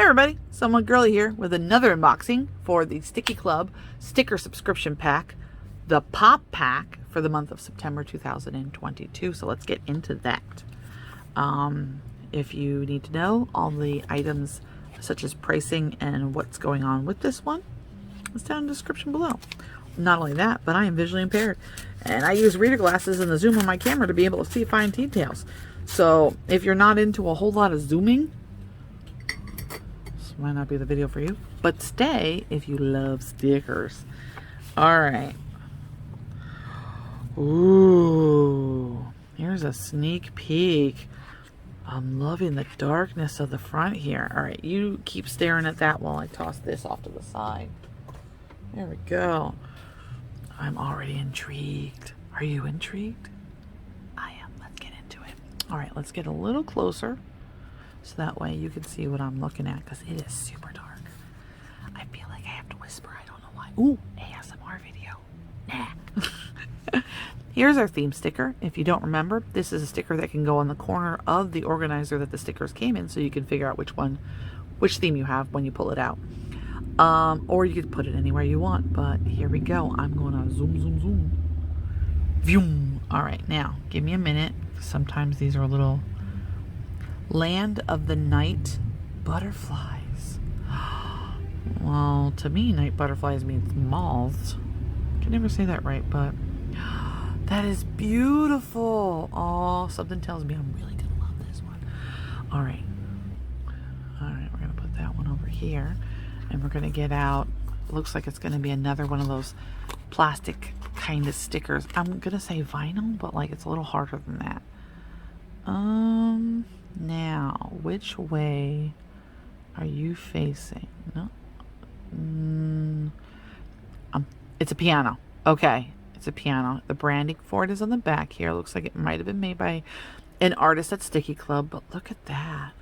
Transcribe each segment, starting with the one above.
everybody, Someone Girly here with another unboxing for the Stickii Club sticker subscription pack, the Pop Pack for the month of September 2022. So let's get into that. If you need to know all the items such as pricing and what's going on with this one, it's down in the description below. Not only that, but I am visually impaired and I use reader glasses and the zoom on my camera to be able to see fine details. So if you're not into a whole lot of zooming, might not be the video for you, but stay if you love stickers. All right. Ooh, here's a sneak peek. I'm loving the darkness of the front here. All right, you keep staring at that while I toss this off to the side. There we go. I'm already intrigued. Are you intrigued? I am. Let's get into it. All right, let's get a little closer, so that way you can see what I'm looking at, because it is super dark. I feel like I have to whisper. I don't know why. Ooh, ASMR video. Nah. Here's our theme sticker. If you don't remember, this is a sticker that can go on the corner of the organizer that the stickers came in, so you can figure out which theme you have when you pull it out. Or you could put it anywhere you want, but here we go. I'm going to zoom, zoom, zoom. Vroom. All right, now, give me a minute. Sometimes these are a little... Land of the Night Butterflies. Well, to me, night butterflies means moths. I can never say that right, but that is beautiful. Oh, something tells me I'm really gonna love this one. All right, we're gonna put that one over here, and we're gonna get out. Looks like it's gonna be another one of those plastic kind of stickers. I'm gonna say vinyl, but like it's a little harder than that. Now, which way are you facing? No. It's a piano. Okay, it's a piano. The branding for it is on the back here. Looks like it might have been made by an artist at Stickii Club, but look at that.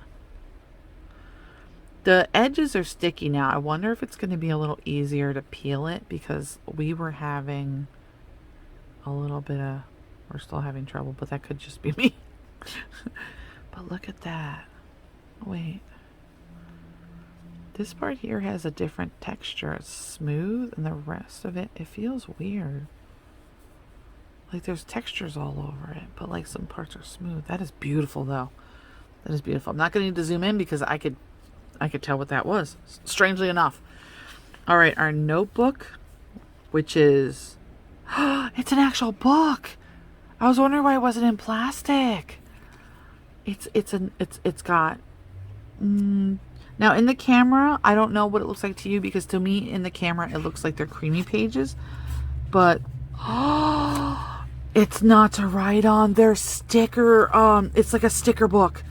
The edges are sticky now. I wonder if it's going to be a little easier to peel it, because we were having a little bit of... We're still having trouble, but that could just be me. But look at that. Wait. This part here has a different texture. It's smooth, and the rest of it, it feels weird. Like there's textures all over it, but like some parts are smooth. That is beautiful though. That is beautiful. I'm not going to need to zoom in because I could tell what that was, strangely enough. All right, our notebook, which is... it's an actual book. I was wondering why it wasn't in plastic. It's got now in the camera, I don't know what it looks like to you, because to me in the camera it looks like they're creamy pages, but it's not to write on. They're sticker. It's like a sticker book.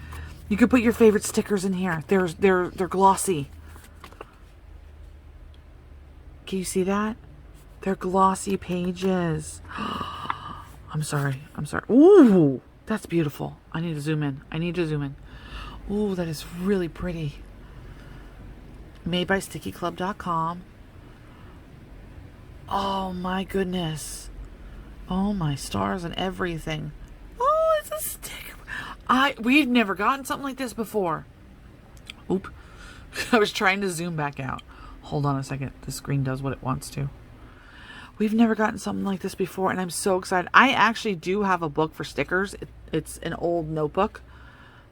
You could put your favorite stickers in here. They're glossy. Can you see that? They're glossy pages. I'm sorry. Ooh, that's beautiful. I need to zoom in. Ooh, that is really pretty. Made by StickiiClub.com. Oh my goodness. Oh my stars and everything. Oh, it's a sticker. We've never gotten something like this before. Oop. I was trying to zoom back out. Hold on a second. The screen does what it wants to. We've never gotten something like this before, and I'm so excited. I actually do have a book for stickers. It's an old notebook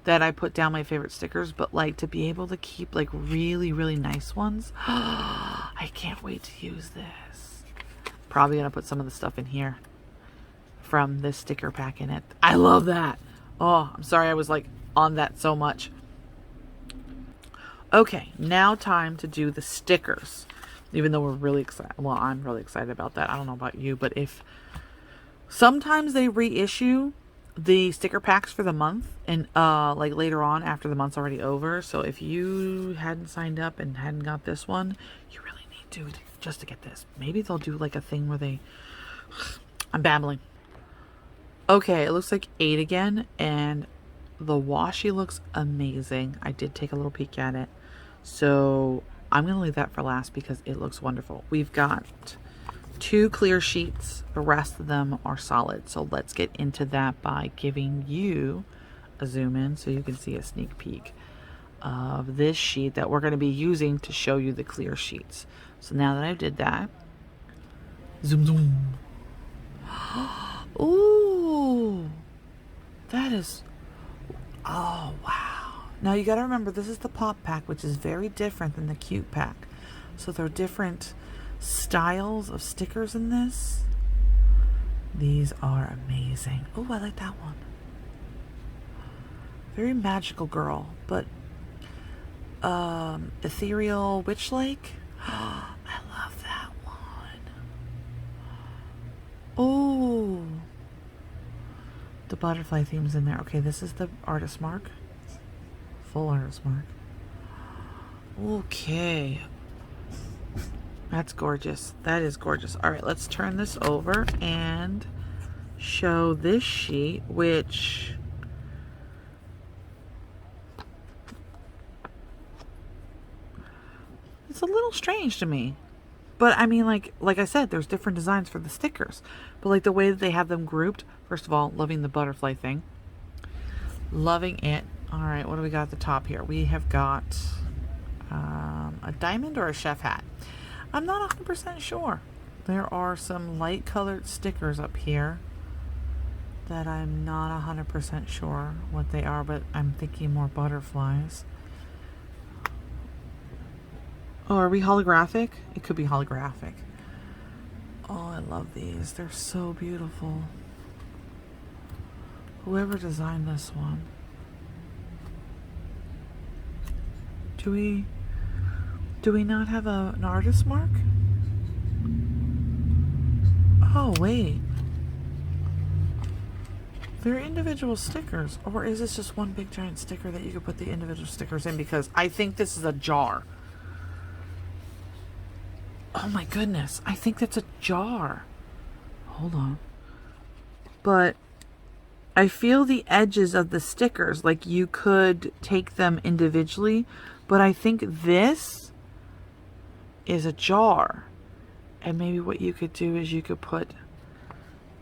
that I put down my favorite stickers, but like to be able to keep like really, really nice ones. I can't wait to use this. Probably gonna put some of the stuff in here from this sticker pack in it. I love that. Oh, I'm sorry I was like on that so much. Okay, now time to do the stickers. Even though we're really excited. Well, I'm really excited about that. I don't know about you, but if sometimes they reissue the sticker packs for the month, and like later on after the month's already over. So if you hadn't signed up and hadn't got this one, you really need to just to get this. Maybe they'll do like a thing where they... I'm babbling. Okay, it looks like 8 again, and the washi looks amazing. I did take a little peek at it. So I'm going to leave that for last because it looks wonderful. We've got 2 clear sheets. The rest of them are solid. So let's get into that by giving you a zoom in so you can see a sneak peek. of this sheet that we're going to be using to show you the clear sheets. So now that I did that, zoom zoom. Ooh, that is, oh wow. Now you got to remember, this is the pop pack, which is very different than the cute pack. So there are different styles of stickers in this. These are amazing. Oh, I like that one. Very magical girl, but ethereal witch lake. I love that one. Oh, the butterfly theme's in there. Okay, this is the artist mark. Full artist mark. Okay. That's gorgeous. That is gorgeous. All right, let's turn this over and show this sheet, which it's a little strange to me. But I mean, like I said, there's different designs for the stickers. But like the way that they have them grouped, first of all, loving the butterfly thing. Loving it. All right, what do we got at the top here? We have got a diamond or a chef hat. I'm not 100% sure. There are some light colored stickers up here that I'm not 100% sure what they are, but I'm thinking more butterflies. Oh, are we holographic? It could be holographic. Oh, I love these. They're so beautiful. Whoever designed this one. Do we not have an artist mark? Oh, wait. They're individual stickers. Or is this just one big giant sticker that you could put the individual stickers in? Because I think this is a jar. Oh my goodness. I think that's a jar. Hold on. But I feel the edges of the stickers, like you could take them individually, but I think this is a jar. And maybe what you could do is you could put,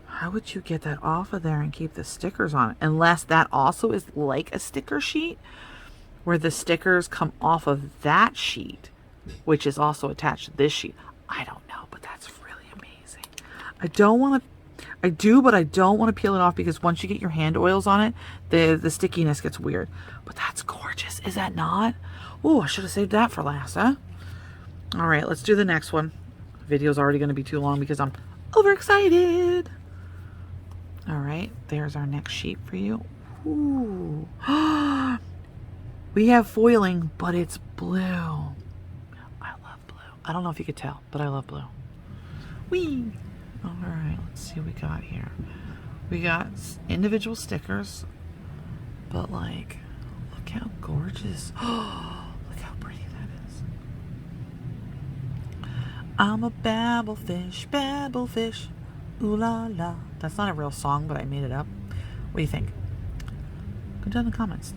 how would you get that off of there and keep the stickers on it? Unless that also is like a sticker sheet where the stickers come off of that sheet, which is also attached to this sheet. I don't know, but that's really amazing. I do, but I don't want to peel it off because once you get your hand oils on it, the stickiness gets weird. But that's gorgeous, is that not? Oh, I should have saved that for last, huh? All right, let's do the next one. The video's already going to be too long because I'm overexcited. All right, there's our next sheet for you. Ooh. We have foiling, but it's blue. I love blue. I don't know if you could tell, but I love blue. Whee! All right, let's see what we got here. We got individual stickers, but like, look how gorgeous. Oh, look how pretty that is. I'm a babble fish, ooh la la. That's not a real song, but I made it up. What do you think? Go down in the comments.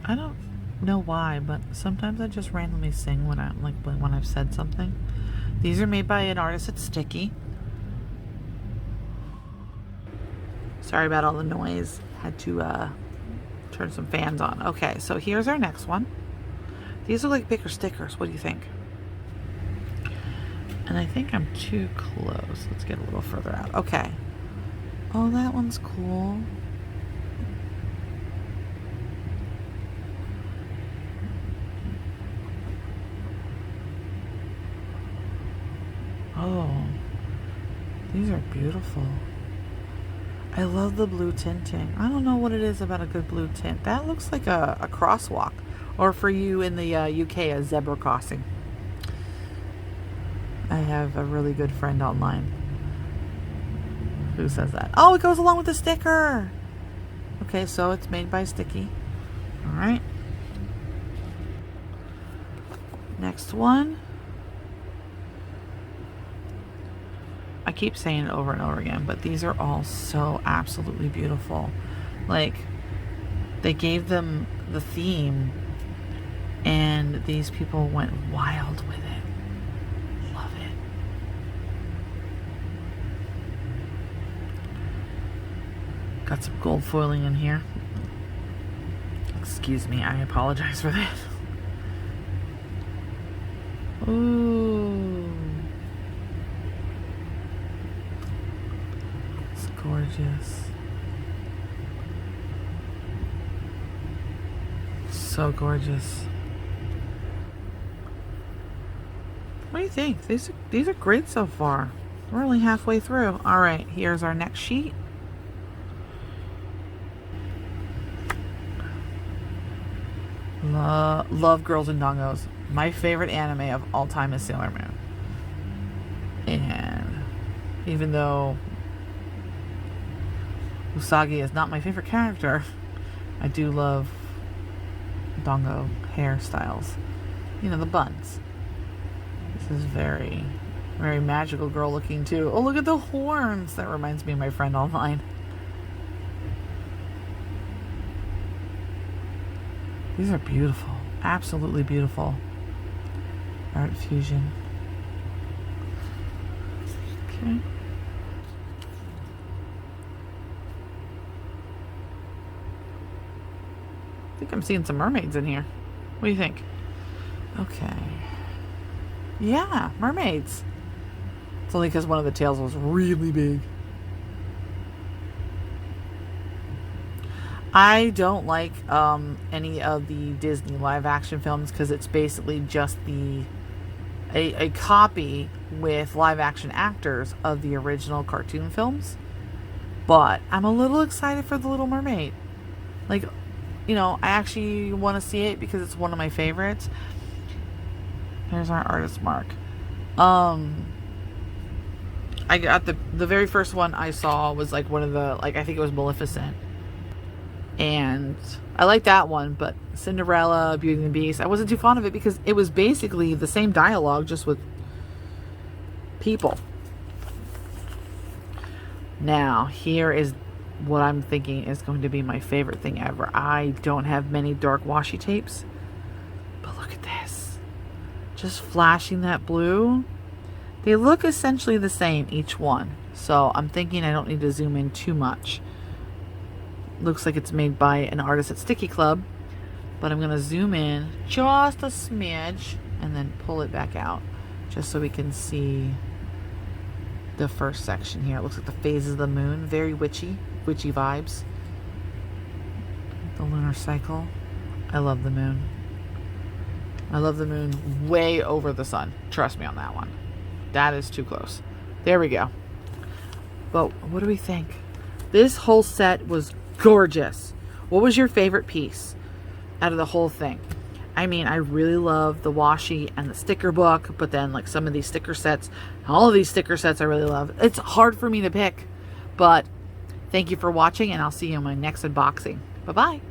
I don't know why, but sometimes I just randomly sing when when I've said something. These are made by an artist at Stickii. Sorry about all the noise. Had to turn some fans on. Okay, so here's our next one. These are like bigger stickers. What do you think? And I think I'm too close. Let's get a little further out. Okay. Oh, that one's cool. Oh, these are beautiful. I love the blue tinting. I don't know what it is about a good blue tint. That looks like a crosswalk. Or for you in the UK, a zebra crossing. I have a really good friend online who says that. Oh, it goes along with the sticker. Okay, so it's made by Stickii. All right. Next one. I keep saying it over and over again, but these are all so absolutely beautiful. Like, they gave them the theme, and these people went wild with it. Love it. Got some gold foiling in here. Looks Excuse me, I apologize for that. Ooh. It's gorgeous. So gorgeous. What do you think? These are great so far. We're only halfway through. All right, here's our next sheet. Love Girls and Dongos. My favorite anime of all time is Sailor Moon. And even though Usagi is not my favorite character, I do love Dongo hairstyles. You know, the buns. This is very, very magical girl looking too. Oh, look at the horns. That reminds me of my friend online. These are beautiful. Absolutely beautiful. Art fusion. Okay. I think I'm seeing some mermaids in here. What do you think? Okay. Yeah, mermaids. It's only because one of the tails was really big. I don't like any of the Disney live action films because it's basically just a copy with live action actors of the original cartoon films. But I'm a little excited for The Little Mermaid. Like, you know, I actually want to see it because it's one of my favorites. Here's our artist mark. I got the very first one I saw was like one of the, like, I think it was Maleficent. And I like that one, but Cinderella, Beauty and the Beast, I wasn't too fond of it because it was basically the same dialogue just with people. Now, here is what I'm thinking is going to be my favorite thing ever. I don't have many dark washi tapes, but look at this. Just flashing that blue. They look essentially the same, each one. So I'm thinking I don't need to zoom in too much. Looks like it's made by an artist at Stickii Club, but I'm going to zoom in just a smidge and then pull it back out just so we can see the first section here. It looks like the phases of the moon. Very witchy vibes. The lunar cycle. I love the moon. I love the moon way over the sun. Trust me on that one. That is too close. There we go. But what do we think? This whole set was gorgeous. What was your favorite piece out of the whole thing? I mean, I really love the washi and the sticker book, but then like some of these sticker sets, all of these sticker sets I really love. It's hard for me to pick, but thank you for watching and I'll see you in my next unboxing. Bye-bye.